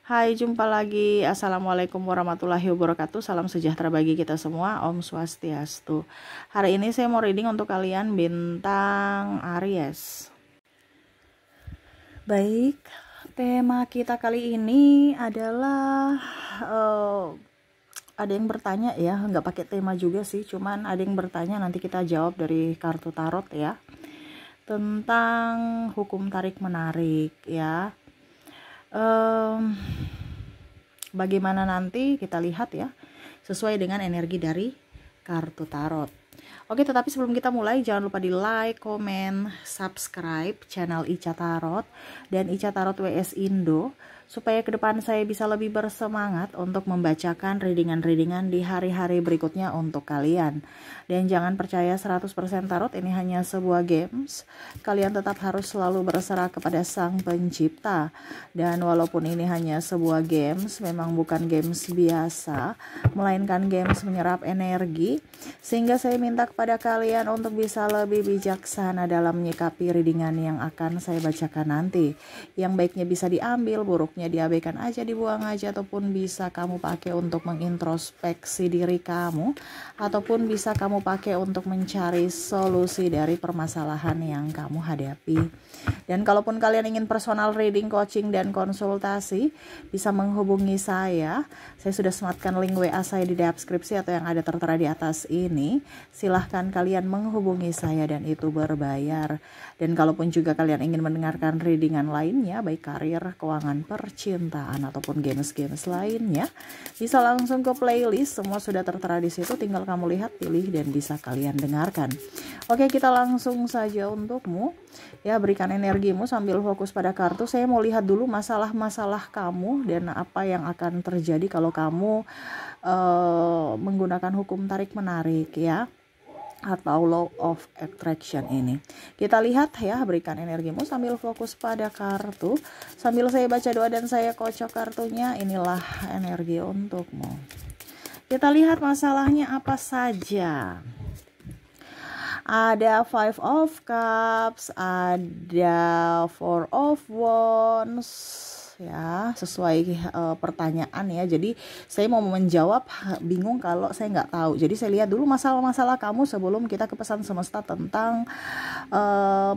Hai, jumpa lagi. Assalamualaikum warahmatullahi wabarakatuh. Salam sejahtera bagi kita semua. Om Swastiastu. Hari ini saya mau reading untuk kalian bintang Aries. Baik, tema kita kali ini adalah ada yang bertanya ya, nggak pakai tema juga sih, cuman ada yang bertanya, nanti kita jawab dari kartu tarot ya, tentang hukum tarik menarik ya. Bagaimana nanti kita lihat ya, sesuai dengan energi dari kartu tarot. Oke, tetapi sebelum kita mulai, jangan lupa di like, komen, subscribe channel Ica Tarot dan Ica Tarot WS Indo, supaya ke depan saya bisa lebih bersemangat untuk membacakan readingan-readingan di hari-hari berikutnya untuk kalian. Dan jangan percaya 100% tarot ini hanya sebuah games. Kalian tetap harus selalu berserah kepada Sang Pencipta. Dan walaupun ini hanya sebuah games, memang bukan games biasa, melainkan games menyerap energi, sehingga saya minta kepada kalian untuk bisa lebih bijaksana dalam menyikapi readingan yang akan saya bacakan nanti. Yang baiknya bisa diambil, buruknya diabaikan aja, dibuang aja, ataupun bisa kamu pakai untuk mengintrospeksi diri kamu, ataupun bisa kamu pakai untuk mencari solusi dari permasalahan yang kamu hadapi. Dan kalaupun kalian ingin personal reading, coaching, dan konsultasi, bisa menghubungi saya. Saya sudah sematkan link WA saya di deskripsi atau yang ada tertera di atas ini. Silahkan kalian menghubungi saya dan itu berbayar. Dan kalaupun juga kalian ingin mendengarkan readingan lainnya, baik karir, keuangan, percintaan, ataupun games-games lainnya, bisa langsung ke playlist. Semua sudah tertera di situ, tinggal kamu lihat, pilih, dan bisa kalian dengarkan. Oke, kita langsung saja untukmu. Ya, berikan energimu sambil fokus pada kartu. Saya mau lihat dulu masalah-masalah kamu dan apa yang akan terjadi kalau kamu menggunakan hukum tarik menarik ya, atau law of attraction ini. Kita lihat ya, berikan energimu sambil fokus pada kartu. Sambil saya baca doa dan saya kocok kartunya, inilah energi untukmu. Kita lihat masalahnya apa saja. Ada Five of Cups, ada Four of Wands ya, sesuai pertanyaan ya. Jadi saya mau menjawab, bingung kalau saya nggak tahu. Jadi saya lihat dulu masalah-masalah kamu sebelum kita ke pesan semesta tentang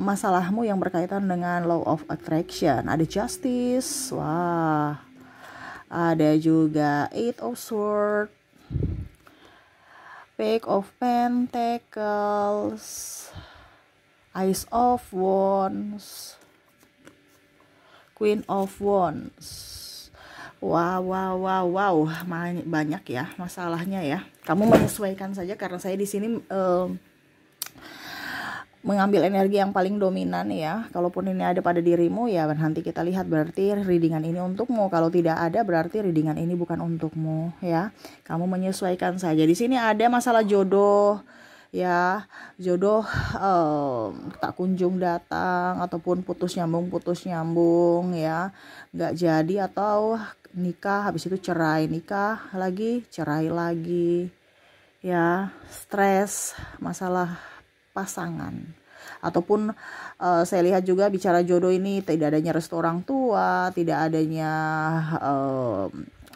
masalahmu yang berkaitan dengan law of attraction. Ada Justice, wah, ada juga Eight of Swords, Page of Pentacles, Ace of Wands, Queen of Wands. Wow, banyak ya masalahnya ya. Kamu menyesuaikan saja, karena saya di sini mengambil energi yang paling dominan ya. Kalaupun ini ada pada dirimu ya, nanti kita lihat berarti readingan ini untukmu. Kalau tidak ada berarti readingan ini bukan untukmu ya. Kamu menyesuaikan saja. Di sini ada masalah jodoh ya, jodoh tak kunjung datang, ataupun putus nyambung ya, nggak jadi, atau nikah habis itu cerai, nikah lagi, cerai lagi ya. Stres, masalah pasangan, ataupun saya lihat juga bicara jodoh ini tidak adanya restu orang tua, tidak adanya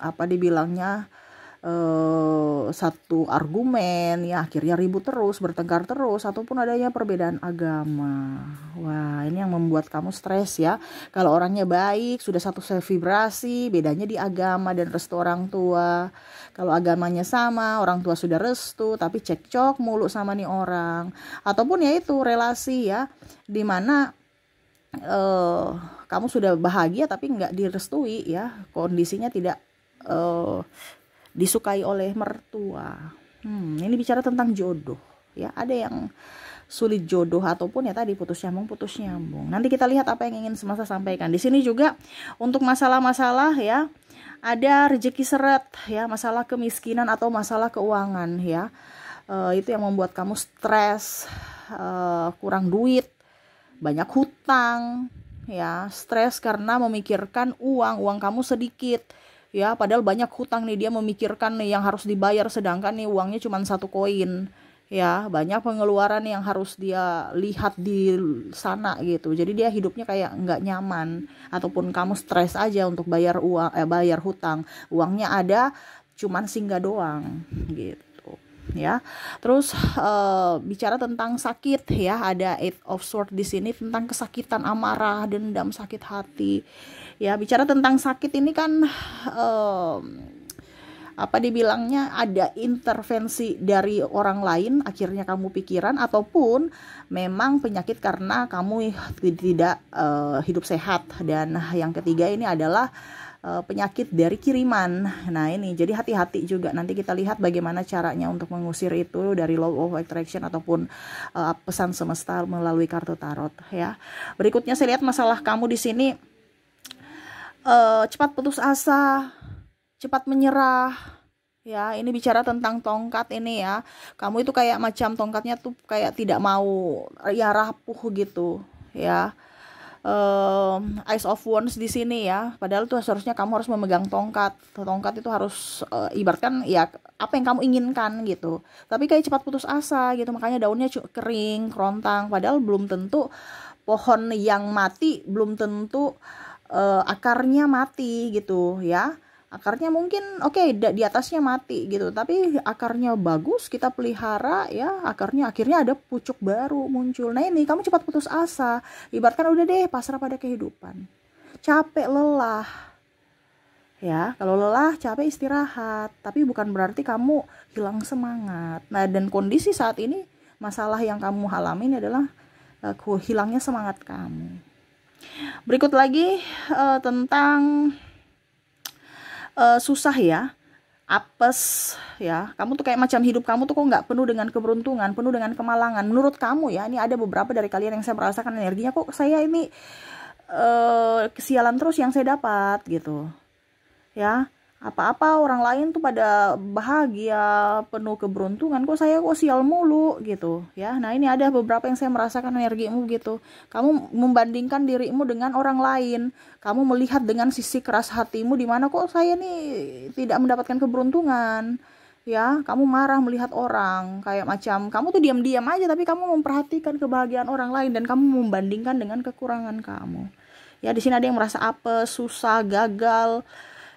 apa dibilangnya satu argumen ya, akhirnya ribut terus, bertengkar terus, ataupun adanya perbedaan agama. Wah, ini yang membuat kamu stres ya. Kalau orangnya baik, sudah satu vibrasi, bedanya di agama dan restu orang tua. Kalau agamanya sama, orang tua sudah restu, tapi cekcok mulu sama nih orang. Ataupun ya itu relasi ya, dimana kamu sudah bahagia tapi nggak direstui ya, kondisinya tidak disukai oleh mertua. Ini bicara tentang jodoh ya. Ada yang sulit jodoh, ataupun ya tadi putus nyambung. Nanti kita lihat apa yang ingin semesta sampaikan. Di sini juga untuk masalah-masalah ya, ada rezeki seret ya, masalah kemiskinan atau masalah keuangan ya. Itu yang membuat kamu stres, kurang duit, banyak hutang ya, stres karena memikirkan uang kamu sedikit ya, padahal banyak hutang nih, dia memikirkan nih yang harus dibayar, sedangkan nih uangnya cuma 1 koin ya, banyak pengeluaran yang harus dia lihat di sana gitu. Jadi dia hidupnya kayak nggak nyaman, ataupun kamu stres aja untuk bayar uang, bayar hutang, uangnya ada, cuman singgah doang gitu ya. Terus bicara tentang sakit ya, ada Eight of Swords di sini tentang kesakitan, amarah, dendam, sakit hati ya. Bicara tentang sakit ini kan apa dibilangnya, ada intervensi dari orang lain, akhirnya kamu pikiran, ataupun memang penyakit karena kamu tidak hidup sehat. Dan yang ketiga ini adalah penyakit dari kiriman. Nah ini jadi hati-hati juga, nanti kita lihat bagaimana caranya untuk mengusir itu dari law of attraction ataupun pesan semesta melalui kartu tarot ya. Berikutnya saya lihat masalah kamu di sini, cepat putus asa, cepat menyerah ya. Ini bicara tentang tongkat ini ya, kamu itu kayak macam tongkatnya tuh kayak tidak mau ya, rapuh gitu ya. Ice of Wands di sini ya, padahal tuh seharusnya kamu harus memegang tongkat itu harus ibaratkan ya apa yang kamu inginkan gitu, tapi kayak cepat putus asa gitu, makanya daunnya kering, kerontang, padahal belum tentu pohon yang mati belum tentu akarnya mati gitu ya. Akarnya mungkin oke, di atasnya mati gitu, tapi akarnya bagus, kita pelihara ya, akarnya akhirnya ada pucuk baru muncul. Nah ini kamu cepat putus asa, ibaratkan udah deh pasrah pada kehidupan, capek, lelah ya. Kalau lelah, capek, istirahat, tapi bukan berarti kamu hilang semangat. Nah dan kondisi saat ini, masalah yang kamu alami adalah hilangnya semangat kamu. Berikut lagi tentang susah ya, apes ya. Kamu tuh kayak macam hidup kamu tuh kok nggak penuh dengan keberuntungan, penuh dengan kemalangan. Menurut kamu ya, ini ada beberapa dari kalian yang saya merasakan energinya, kok saya ini kesialan terus yang saya dapat gitu ya. Apa-apa orang lain tuh pada bahagia, penuh keberuntungan, kok saya kok sial mulu gitu ya. Nah ini ada beberapa yang saya merasakan energimu gitu. Kamu membandingkan dirimu dengan orang lain, kamu melihat dengan sisi keras hatimu, di mana kok saya nih tidak mendapatkan keberuntungan ya. Kamu marah melihat orang, kayak macam kamu tuh diam-diam aja, tapi kamu memperhatikan kebahagiaan orang lain dan kamu membandingkan dengan kekurangan kamu ya. Di sini ada yang merasa apes, susah, gagal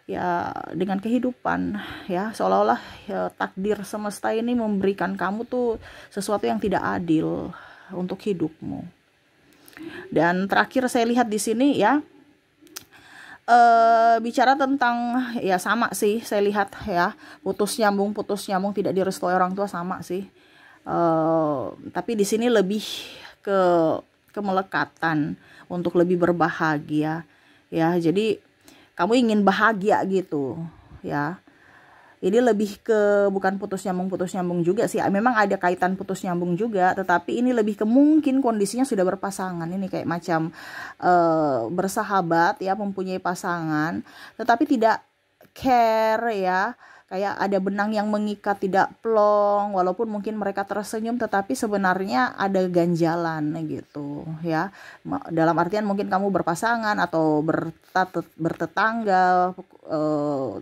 ya dengan kehidupan ya, seolah-olah ya, takdir semesta ini memberikan kamu tuh sesuatu yang tidak adil untuk hidupmu. Dan terakhir saya lihat di sini ya, bicara tentang ya, sama sih saya lihat ya, putus nyambung tidak direstui orang tua, sama sih. Tapi di sini lebih ke kemelekatan untuk lebih berbahagia ya. Jadi kamu ingin bahagia gitu ya. Ini lebih ke bukan putus nyambung juga sih. Memang ada kaitan putus nyambung juga, tetapi ini lebih ke mungkin kondisinya sudah berpasangan. Ini kayak macam bersahabat ya, mempunyai pasangan, tetapi tidak care ya. Kayak ada benang yang mengikat, tidak plong, walaupun mungkin mereka tersenyum, tetapi sebenarnya ada ganjalan gitu ya. Dalam artian mungkin kamu berpasangan atau bertetangga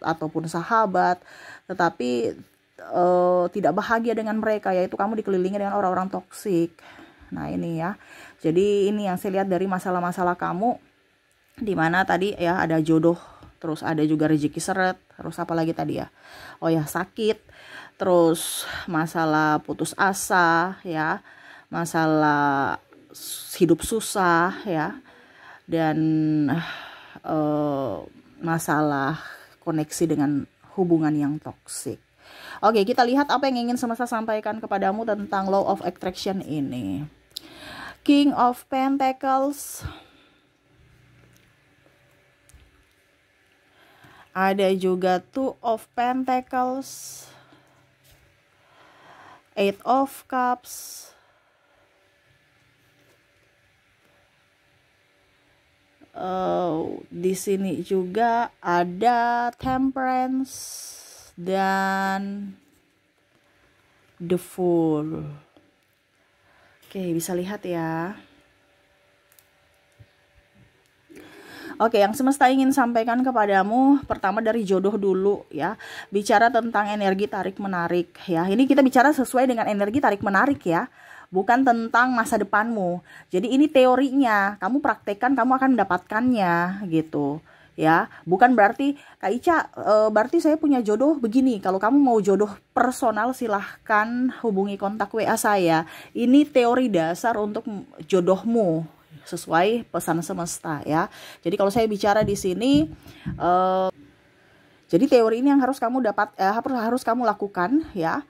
ataupun sahabat, tetapi tidak bahagia dengan mereka, yaitu kamu dikelilingi dengan orang-orang toksik. Nah ini ya, jadi ini yang saya lihat dari masalah-masalah kamu, dimana tadi ya ada jodoh, terus ada juga rezeki seret, terus apa lagi tadi ya, oh ya sakit, terus masalah putus asa ya, masalah hidup susah ya, dan masalah koneksi dengan hubungan yang toksik. Oke, kita lihat apa yang ingin semesta sampaikan kepadamu tentang law of attraction ini. King of Pentacles, ada juga Two of Pentacles, Eight of Cups, di sini juga ada Temperance dan The Fool. Oke, bisa lihat ya. Oke, yang semesta ingin sampaikan kepadamu pertama dari jodoh dulu ya. Bicara tentang energi tarik menarik ya. Ini kita bicara sesuai dengan energi tarik menarik ya. Bukan tentang masa depanmu. Jadi ini teorinya, kamu praktekkan kamu akan mendapatkannya gitu. Ya, bukan berarti Kak Ica, berarti saya punya jodoh begini. Kalau kamu mau jodoh personal silahkan hubungi kontak WA saya. Ini teori dasar untuk jodohmu sesuai pesan semesta ya. Jadi kalau saya bicara di sini, jadi teori ini yang harus kamu harus kamu lakukan ya,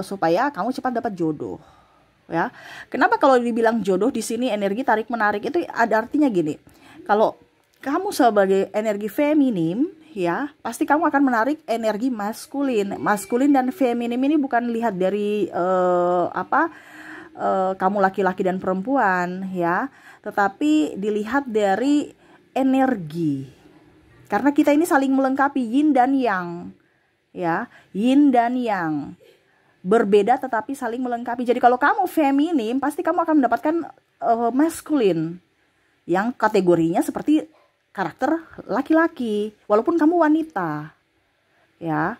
supaya kamu cepat dapat jodoh ya. Kenapa kalau dibilang jodoh di sini energi tarik menarik itu ada artinya gini. Kalau kamu sebagai energi feminim ya, pasti kamu akan menarik energi maskulin. Maskulin dan feminim ini bukan lihat dari kamu laki-laki dan perempuan ya, tetapi dilihat dari energi. Karena kita ini saling melengkapi, yin dan yang ya, yin dan yang. Berbeda tetapi saling melengkapi. Jadi kalau kamu feminim, pasti kamu akan mendapatkan maskulin yang kategorinya seperti karakter laki-laki, walaupun kamu wanita ya.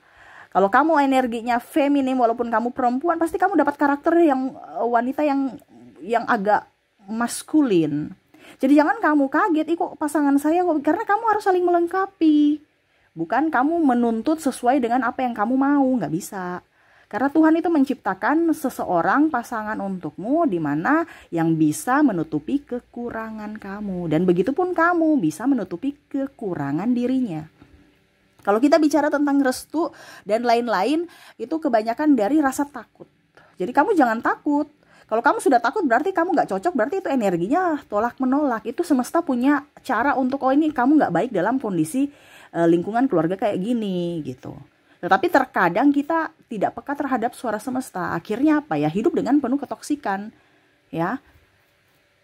Kalau kamu energinya feminim walaupun kamu perempuan, pasti kamu dapat karakter yang wanita yang agak maskulin. Jadi jangan kamu kaget, kok pasangan saya kok, karena kamu harus saling melengkapi. Bukan kamu menuntut sesuai dengan apa yang kamu mau, nggak bisa. Karena Tuhan itu menciptakan seseorang pasangan untukmu di mana yang bisa menutupi kekurangan kamu. Dan begitupun kamu bisa menutupi kekurangan dirinya. Kalau kita bicara tentang restu dan lain-lain, itu kebanyakan dari rasa takut. Jadi kamu jangan takut. Kalau kamu sudah takut berarti kamu nggak cocok, berarti itu energinya tolak menolak. Itu semesta punya cara untuk, oh ini kamu nggak baik dalam kondisi lingkungan keluarga kayak gini gitu. Tetapi terkadang kita tidak peka terhadap suara semesta. Akhirnya apa ya? Hidup dengan penuh ketoksikan ya.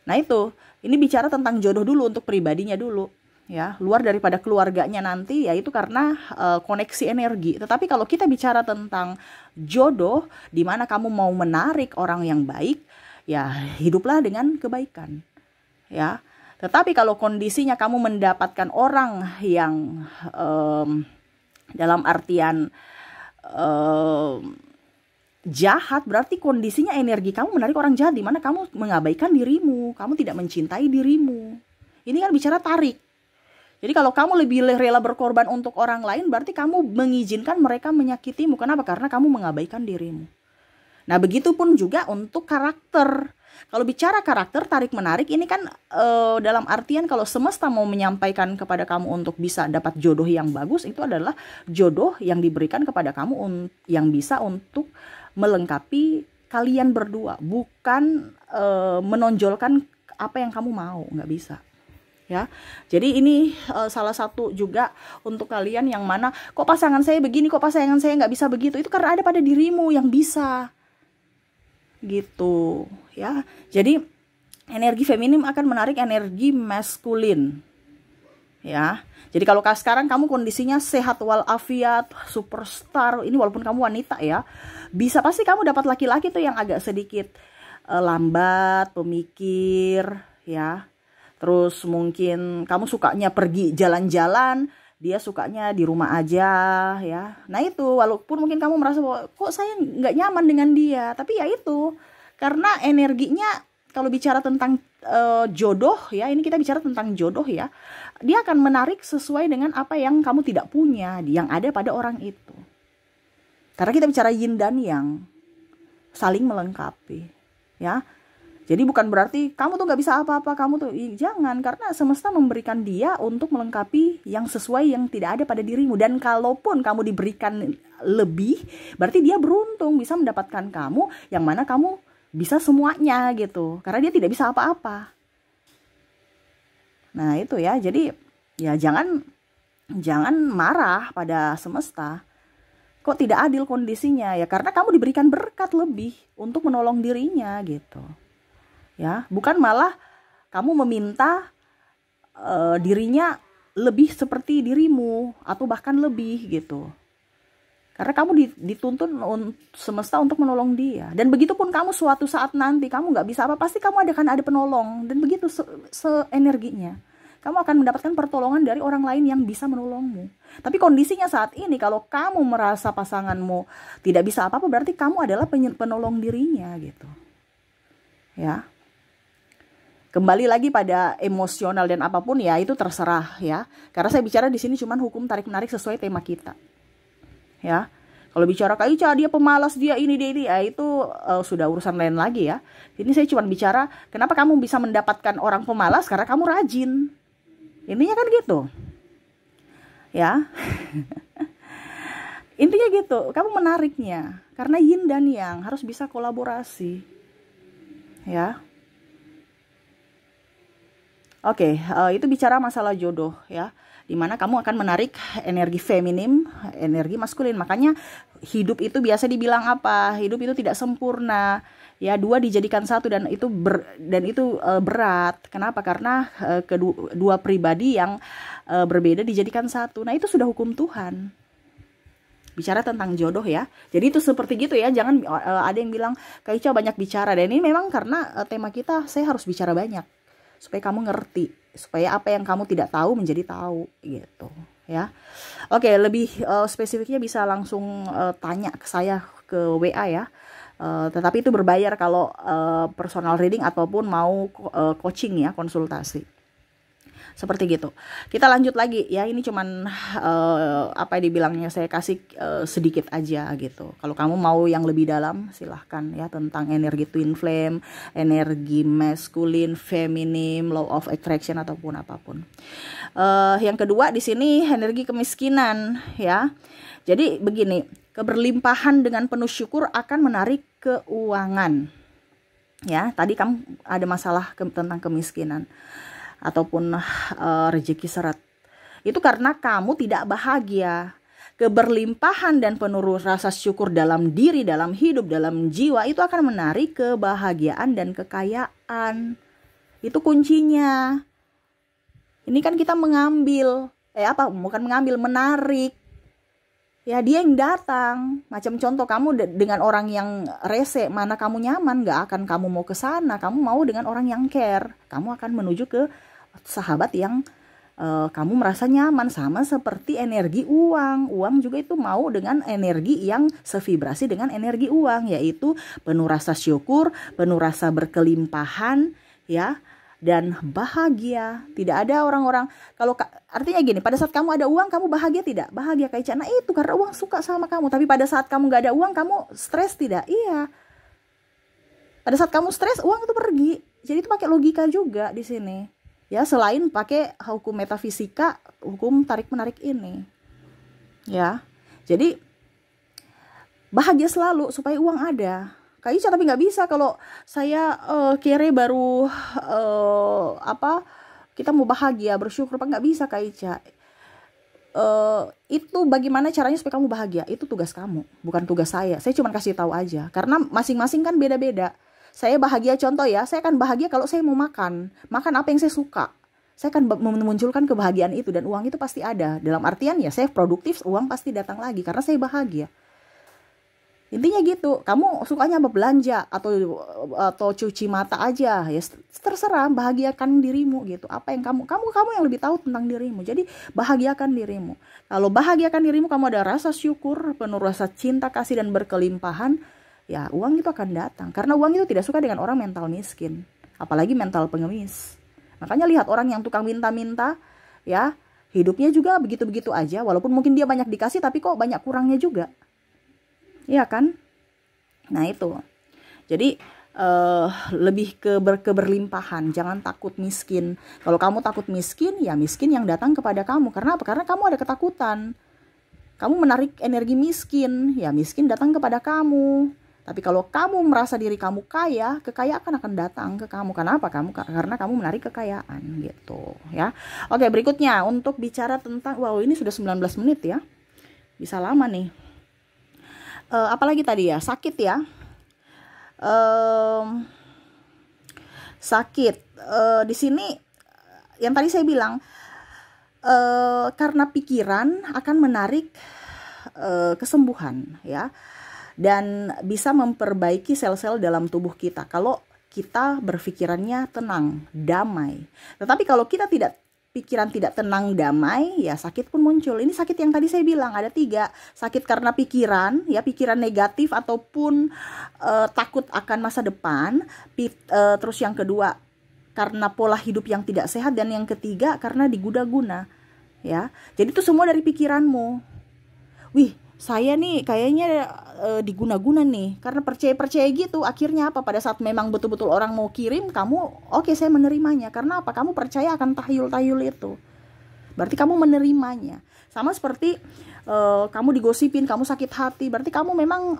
Nah itu, ini bicara tentang jodoh dulu untuk pribadinya dulu. Ya, luar daripada keluarganya nanti, yaitu karena koneksi energi. Tetapi kalau kita bicara tentang jodoh, di mana kamu mau menarik orang yang baik, ya hiduplah dengan kebaikan. Ya, tetapi kalau kondisinya kamu mendapatkan orang yang dalam artian jahat, berarti kondisinya energi kamu menarik orang jahat, di mana kamu mengabaikan dirimu, kamu tidak mencintai dirimu. Ini kan bicara tarik. Jadi kalau kamu lebih rela berkorban untuk orang lain, berarti kamu mengizinkan mereka menyakitimu. Kenapa? Karena kamu mengabaikan dirimu. Nah, begitupun juga untuk karakter. Kalau bicara karakter tarik-menarik, ini kan dalam artian kalau semesta mau menyampaikan kepada kamu untuk bisa dapat jodoh yang bagus, itu adalah jodoh yang diberikan kepada kamu yang bisa untuk melengkapi kalian berdua. Bukan menonjolkan apa yang kamu mau, nggak bisa. Ya, jadi ini salah satu juga untuk kalian yang mana kok pasangan saya begini, kok pasangan saya nggak bisa begitu. Itu karena ada pada dirimu yang bisa, gitu ya. Jadi energi feminim akan menarik energi maskulin, ya. Jadi kalau sekarang kamu kondisinya sehat walafiat, superstar, ini walaupun kamu wanita ya, bisa pasti kamu dapat laki-laki tuh yang agak sedikit lambat, pemikir, ya. Terus mungkin kamu sukanya pergi jalan-jalan, dia sukanya di rumah aja ya. Nah itu, walaupun mungkin kamu merasa bahwa kok saya nggak nyaman dengan dia, tapi ya itu karena energinya, kalau bicara tentang jodoh ya, ini kita bicara tentang jodoh ya, dia akan menarik sesuai dengan apa yang kamu tidak punya, yang ada pada orang itu. Karena kita bicara yin dan yang, saling melengkapi ya. Jadi bukan berarti kamu tuh gak bisa apa-apa, kamu tuh jangan, karena semesta memberikan dia untuk melengkapi yang sesuai yang tidak ada pada dirimu. Dan kalaupun kamu diberikan lebih, berarti dia beruntung bisa mendapatkan kamu yang mana kamu bisa semuanya gitu, karena dia tidak bisa apa-apa. Nah itu ya, jadi ya jangan marah pada semesta. Kok tidak adil kondisinya ya, karena kamu diberikan berkat lebih untuk menolong dirinya gitu. Ya, bukan malah kamu meminta dirinya lebih seperti dirimu atau bahkan lebih gitu. Karena kamu dituntun semesta untuk menolong dia. Dan begitupun kamu suatu saat nanti kamu nggak bisa apa, pasti kamu akan ada penolong. Dan begitu seenerginya. kamu akan mendapatkan pertolongan dari orang lain yang bisa menolongmu. Tapi kondisinya saat ini, kalau kamu merasa pasanganmu tidak bisa apa-apa, berarti kamu adalah penolong dirinya gitu. Ya. Kembali lagi pada emosional dan apapun ya, itu terserah ya. Karena saya bicara di sini cuman hukum tarik-menarik sesuai tema kita. Ya. Kalau bicara Kak Ica, dia pemalas, dia ini, ya itu sudah urusan lain lagi ya. Ini saya cuma bicara, kenapa kamu bisa mendapatkan orang pemalas? Karena kamu rajin. Intinya kan gitu. Ya. Intinya gitu, kamu menariknya. Karena yin dan yang harus bisa kolaborasi. Ya. Oke, itu bicara masalah jodoh ya. Dimana kamu akan menarik energi feminim, energi maskulin. Makanya hidup itu biasa dibilang apa? Hidup itu tidak sempurna. Ya, dua dijadikan satu dan itu berat. Kenapa? Karena kedua pribadi yang berbeda dijadikan satu. Nah, itu sudah hukum Tuhan. Bicara tentang jodoh ya. Jadi itu seperti gitu ya. Jangan ada yang bilang Kak Ica banyak bicara. Dan ini memang karena tema kita, saya harus bicara banyak. Supaya kamu ngerti, supaya apa yang kamu tidak tahu menjadi tahu gitu ya. Oke, lebih spesifiknya bisa langsung tanya ke saya ke WA ya. Tetapi itu berbayar kalau personal reading ataupun mau coaching ya, konsultasi. Seperti gitu. Kita lanjut lagi ya. Ini cuman apa dibilangnya, saya kasih sedikit aja gitu. Kalau kamu mau yang lebih dalam silahkan ya, tentang energi twin flame, energi maskulin, feminim, law of attraction ataupun apapun. Yang kedua di sini energi kemiskinan ya. Jadi begini, keberlimpahan dengan penuh syukur akan menarik keuangan. Ya, tadi kamu ada masalah tentang kemiskinan ataupun rezeki seret. Itu karena kamu tidak bahagia. Keberlimpahan dan penuh rasa syukur dalam diri, dalam hidup, dalam jiwa itu akan menarik kebahagiaan dan kekayaan. Itu kuncinya. Ini kan kita mengambil, menarik. Ya, dia yang datang. Macam contoh, kamu dengan orang yang rese, mana kamu nyaman, gak akan kamu mau ke sana. Kamu mau dengan orang yang care. Kamu akan menuju ke sahabat yang kamu merasa nyaman. Sama seperti energi uang. Uang juga itu mau dengan energi yang sevibrasi dengan energi uang, yaitu penuh rasa syukur, penuh rasa berkelimpahan ya, dan bahagia. Tidak ada orang-orang, kalau artinya gini, pada saat kamu ada uang kamu bahagia tidak? Bahagia Kak Ica. Nah itu karena uang suka sama kamu. Tapi pada saat kamu gak ada uang kamu stres tidak? Iya. Pada saat kamu stres uang itu pergi. Jadi itu pakai logika juga di sini. Ya, selain pakai hukum metafisika, hukum tarik-menarik ini. Ya. Jadi bahagia selalu supaya uang ada. Kak Ica, tapi nggak bisa kalau saya kere baru kita mau bahagia, bersyukur, apa nggak bisa Kak Ica. Itu bagaimana caranya supaya kamu bahagia? Itu tugas kamu, bukan tugas saya. Saya cuma kasih tahu aja. Karena masing-masing kan beda-beda. Saya bahagia, contoh ya, saya akan bahagia kalau saya mau makan apa yang saya suka. Saya akan memunculkan kebahagiaan itu, dan uang itu pasti ada. Dalam artian ya, saya produktif, uang pasti datang lagi karena saya bahagia. Intinya gitu. Kamu sukanya apa, belanja atau cuci mata aja ya, terserah, bahagiakan dirimu gitu. Apa yang kamu yang lebih tahu tentang dirimu. Jadi bahagiakan dirimu. Kalau bahagiakan dirimu, kamu ada rasa syukur, penuh rasa cinta, kasih dan berkelimpahan, ya uang itu akan datang. Karena uang itu tidak suka dengan orang mental miskin, apalagi mental pengemis. Makanya lihat orang yang tukang minta-minta ya, hidupnya juga begitu-begitu aja. Walaupun mungkin dia banyak dikasih, tapi kok banyak kurangnya juga. Iya kan? Nah itu. Jadi lebih keberlimpahan. Jangan takut miskin. Kalau kamu takut miskin, ya miskin yang datang kepada kamu. Karena apa? Karena kamu ada ketakutan. Kamu menarik energi miskin, ya miskin datang kepada kamu. Tapi kalau kamu merasa diri kamu kaya, kekayaan akan datang ke kamu. Kenapa? Karena kamu menarik kekayaan gitu ya. Oke, berikutnya untuk bicara tentang, wow ini sudah 19 menit ya. Bisa lama nih. Apalagi tadi ya, sakit ya. Sakit. Di sini yang tadi saya bilang, karena pikiran akan menarik kesembuhan ya. Dan bisa memperbaiki sel-sel dalam tubuh kita kalau kita berpikirannya tenang, damai. Tetapi kalau kita tidak pikiran tidak tenang damai, ya sakit pun muncul. Ini sakit yang tadi saya bilang ada 3. Sakit karena pikiran, ya pikiran negatif ataupun takut akan masa depan. Terus yang kedua karena pola hidup yang tidak sehat, dan yang ketiga karena diguna-guna. Ya, jadi itu semua dari pikiranmu. Wih, saya nih kayaknya diguna-guna nih, karena percaya gitu. Akhirnya apa, pada saat memang betul-betul orang mau kirim, kamu oke, saya menerimanya. Karena apa, kamu percaya akan tahyul-tahyul itu, berarti kamu menerimanya. Sama seperti kamu digosipin, kamu sakit hati, berarti kamu memang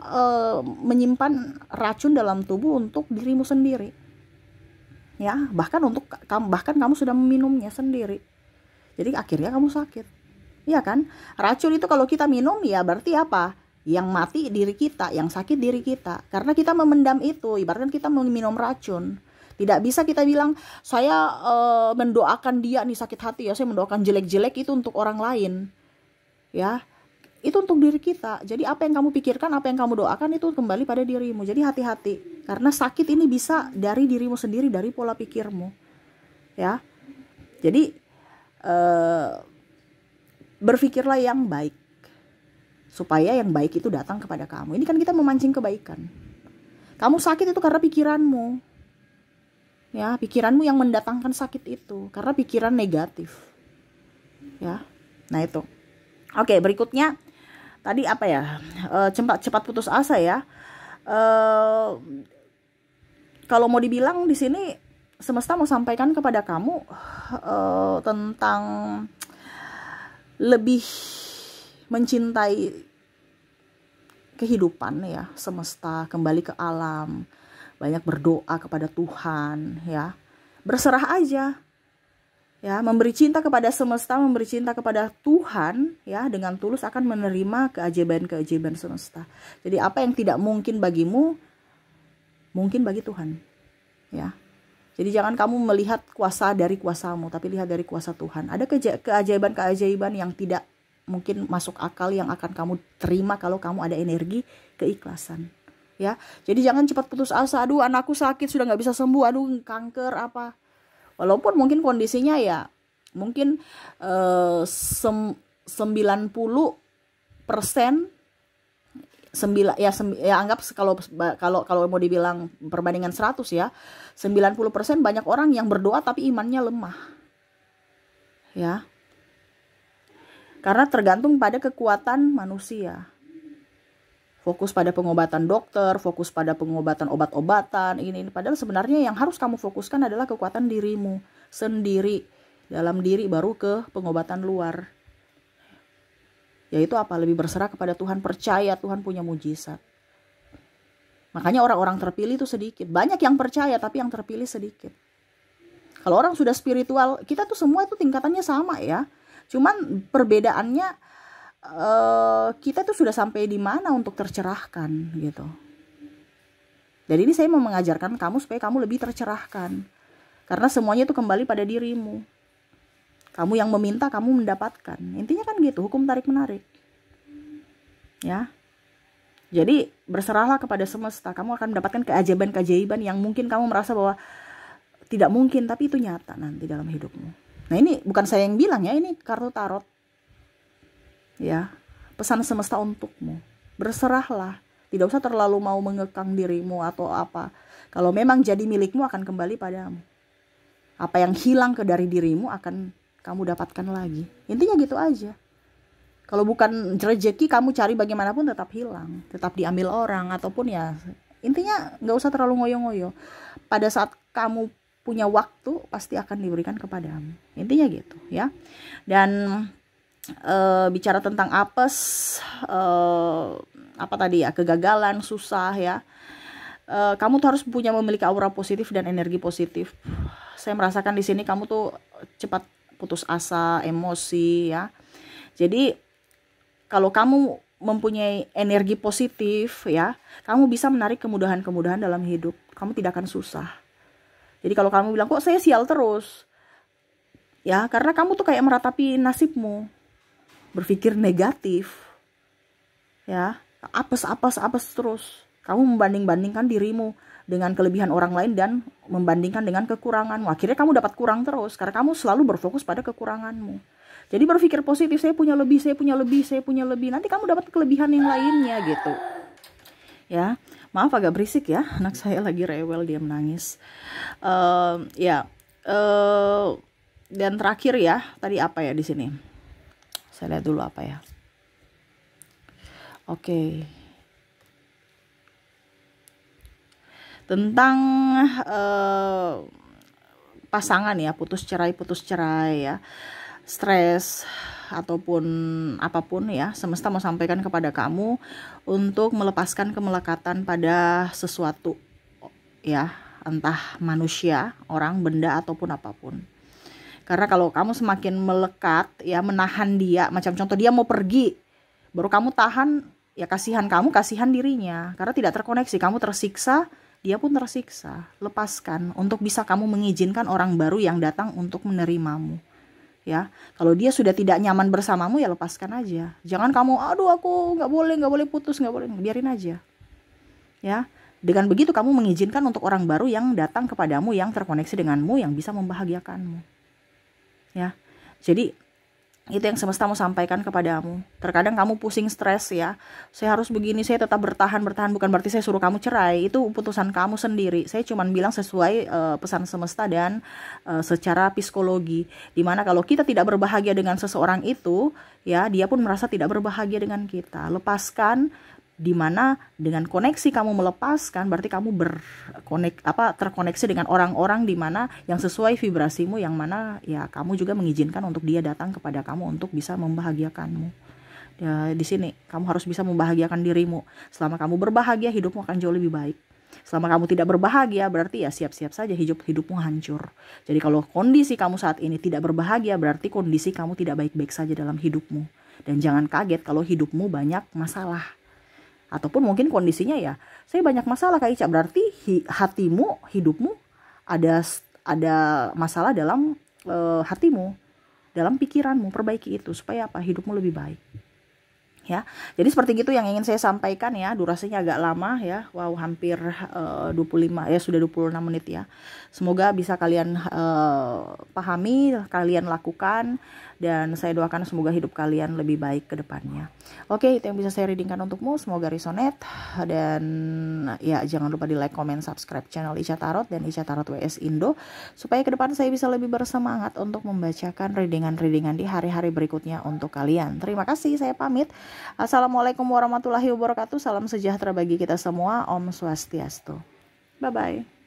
menyimpan racun dalam tubuh untuk dirimu sendiri, ya, bahkan kamu sudah meminumnya sendiri. Jadi akhirnya kamu sakit. Iya kan? Racun itu kalau kita minum, ya berarti apa? Yang mati diri kita, yang sakit diri kita. Karena kita memendam itu, ibaratnya kita minum racun. Tidak bisa kita bilang, saya mendoakan dia nih sakit hati, ya saya mendoakan jelek-jelek itu untuk orang lain. Ya, itu untuk diri kita. Jadi apa yang kamu pikirkan, apa yang kamu doakan itu kembali pada dirimu. Jadi hati-hati. Karena sakit ini bisa dari dirimu sendiri, dari pola pikirmu. Ya. Jadi berpikirlah yang baik, supaya yang baik itu datang kepada kamu. Ini kan kita memancing kebaikan. Kamu sakit itu karena pikiranmu, ya, pikiranmu yang mendatangkan sakit itu, karena pikiran negatif, ya. Nah itu. Oke, berikutnya tadi apa ya, cepat putus asa ya. Kalau mau dibilang di sini semesta mau sampaikan kepada kamu tentang lebih mencintai kehidupan, ya, semesta, kembali ke alam, banyak berdoa kepada Tuhan, ya, berserah aja, ya, memberi cinta kepada semesta, memberi cinta kepada Tuhan, ya, dengan tulus akan menerima keajaiban-keajaiban semesta. Jadi apa yang tidak mungkin bagimu mungkin bagi Tuhan, ya. Jadi jangan kamu melihat kuasa dari kuasamu, tapi lihat dari kuasa Tuhan. Ada keajaiban-keajaiban yang tidak mungkin masuk akal yang akan kamu terima kalau kamu ada energi keikhlasan, ya. Jadi jangan cepat putus asa. Aduh, anakku sakit sudah nggak bisa sembuh. Aduh, kanker apa. Walaupun mungkin kondisinya ya mungkin 90% anggap kalau mau dibilang perbandingan 100 ya, 90% banyak orang yang berdoa tapi imannya lemah, ya, karena tergantung pada kekuatan manusia. Fokus pada pengobatan dokter, fokus pada pengobatan obat-obatan, ini padahal sebenarnya yang harus kamu fokuskan adalah kekuatan dirimu sendiri, dalam diri, baru ke pengobatan luar. Yaitu apa? Lebih berserah kepada Tuhan, percaya Tuhan punya mujizat. Makanya orang-orang terpilih itu sedikit. Banyak yang percaya tapi yang terpilih sedikit. Kalau orang sudah spiritual, kita tuh semua itu tingkatannya sama ya. Cuman perbedaannya kita tuh sudah sampai di mana untuk tercerahkan gitu. Jadi ini saya mau mengajarkan kamu supaya kamu lebih tercerahkan. Karena semuanya itu kembali pada dirimu. Kamu yang meminta, kamu mendapatkan. Intinya kan gitu, hukum tarik-menarik. Ya. Jadi berserahlah kepada semesta. Kamu akan mendapatkan keajaiban-keajaiban yang mungkin kamu merasa bahwa tidak mungkin, tapi itu nyata nanti dalam hidupmu. Nah ini bukan saya yang bilang ya, ini kartu tarot. Ya, pesan semesta untukmu. Berserahlah. Tidak usah terlalu mau mengekang dirimu atau apa. Kalau memang jadi milikmu akan kembali padamu. Apa yang hilang dari dirimu akan kamu dapatkan lagi. Intinya gitu aja. Kalau bukan rezeki, kamu cari bagaimanapun tetap hilang, tetap diambil orang, ataupun ya intinya nggak usah terlalu ngoyo-ngoyo. Pada saat kamu punya waktu pasti akan diberikan kepadamu. Intinya gitu ya. Dan bicara tentang apes, apa tadi ya, kegagalan, susah ya. Kamu tuh harus memiliki aura positif dan energi positif. Saya merasakan di sini kamu tuh cepat putus asa, emosi ya. Jadi kalau kamu mempunyai energi positif ya, kamu bisa menarik kemudahan-kemudahan dalam hidup. Kamu tidak akan susah. Jadi kalau kamu bilang kok saya sial terus, ya karena kamu tuh kayak meratapi nasibmu, berpikir negatif, ya apes terus. Kamu membanding-bandingkan dirimu dengan kelebihan orang lain dan membandingkan dengan kekuranganmu. Akhirnya kamu dapat kurang terus karena kamu selalu berfokus pada kekuranganmu. Jadi berpikir positif, saya punya lebih, saya punya lebih, saya punya lebih. Nanti kamu dapat kelebihan yang lainnya gitu. Ya, maaf agak berisik ya, anak saya lagi rewel, dia menangis. Dan terakhir ya, tadi apa ya di sini? Saya lihat dulu apa ya. Oke. Tentang pasangan ya, putus cerai ya, stres ataupun apapun ya, semesta mau sampaikan kepada kamu untuk melepaskan kemelekatan pada sesuatu ya, entah manusia, orang, benda ataupun apapun. Karena kalau kamu semakin melekat ya, menahan dia, macam contoh dia mau pergi, baru kamu tahan ya, kasihan kamu, kasihan dirinya, karena tidak terkoneksi, kamu tersiksa, dia pun tersiksa. Lepaskan untuk bisa kamu mengizinkan orang baru yang datang untuk menerimamu. Ya, kalau dia sudah tidak nyaman bersamamu ya lepaskan aja. Jangan kamu, aduh aku nggak boleh putus, nggak boleh, biarin aja. Ya, dengan begitu kamu mengizinkan untuk orang baru yang datang kepadamu, yang terkoneksi denganmu, yang bisa membahagiakanmu. Ya, jadi itu yang semesta mau sampaikan kepadamu. Terkadang kamu pusing, stres ya, saya harus begini, saya tetap bertahan, bukan berarti saya suruh kamu cerai. Itu keputusan kamu sendiri. Saya cuma bilang sesuai pesan semesta dan secara psikologi, dimana kalau kita tidak berbahagia dengan seseorang itu ya, dia pun merasa tidak berbahagia dengan kita. Lepaskan, dimana dengan koneksi kamu melepaskan, berarti kamu terkoneksi dengan orang-orang dimana yang sesuai vibrasimu, yang mana ya kamu juga mengizinkan untuk dia datang kepada kamu untuk bisa membahagiakanmu. Ya, di sini kamu harus bisa membahagiakan dirimu. Selama kamu berbahagia, hidupmu akan jauh lebih baik. Selama kamu tidak berbahagia, berarti ya siap-siap saja hidupmu hancur. Jadi kalau kondisi kamu saat ini tidak berbahagia, berarti kondisi kamu tidak baik-baik saja dalam hidupmu. Dan jangan kaget kalau hidupmu banyak masalah. Ataupun mungkin kondisinya ya, saya banyak masalah Kak Ica, berarti hatimu, hidupmu ada masalah dalam hatimu, dalam pikiranmu. Perbaiki itu supaya apa? Hidupmu lebih baik. Ya, jadi seperti itu yang ingin saya sampaikan ya. Durasinya agak lama ya. Wow, hampir 25 ya, sudah 26 menit ya. Semoga bisa kalian pahami, kalian lakukan, dan saya doakan semoga hidup kalian lebih baik ke depannya. Oke, itu yang bisa saya readingkan untukmu. Semoga resonate, dan ya jangan lupa di like, comment, subscribe channel Ica Tarot dan Ica Tarot WS Indo, supaya ke depan saya bisa lebih bersemangat untuk membacakan readingan-readingan di hari-hari berikutnya untuk kalian. Terima kasih, saya pamit. Assalamualaikum warahmatullahi wabarakatuh. Salam sejahtera bagi kita semua. Om Swastiastu. Bye-bye.